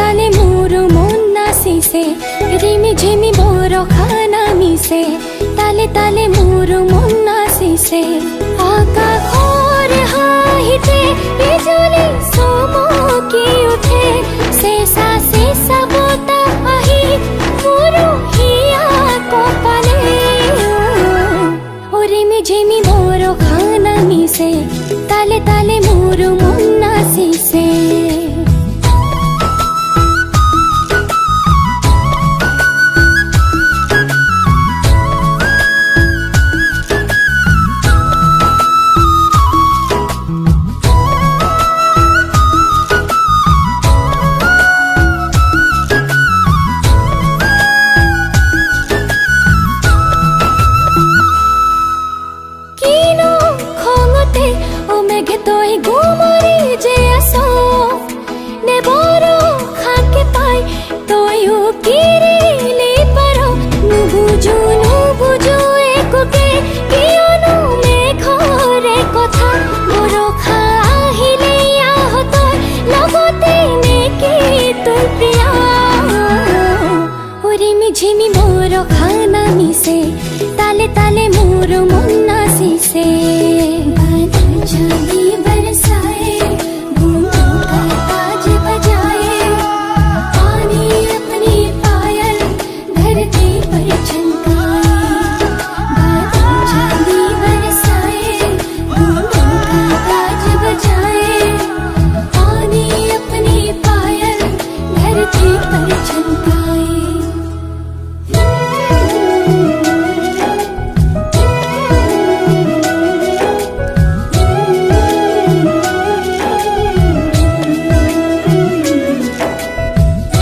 ताले मोरो मन नाचिसे रिमी झिमी बरखाना मिसे ताले ताले मोरो मन नाचिसे आकाशर हाहिते बिजुली चमकी उठे शेषा शेषा बताह आहि मोरो हिया कपाले रिमी झिमी बरखाना मिसे ताले ताले मोरो मन नाचिसे तोय गुमरी जे आसो ने बरो खाके पाई तोय किरिले पारो नुबुझु एकुके कियनो मेघरे कथा बरखा आहिले आह तोय लगते नेकी तोय प्रिया रिमी झिमी बरखा नामिसे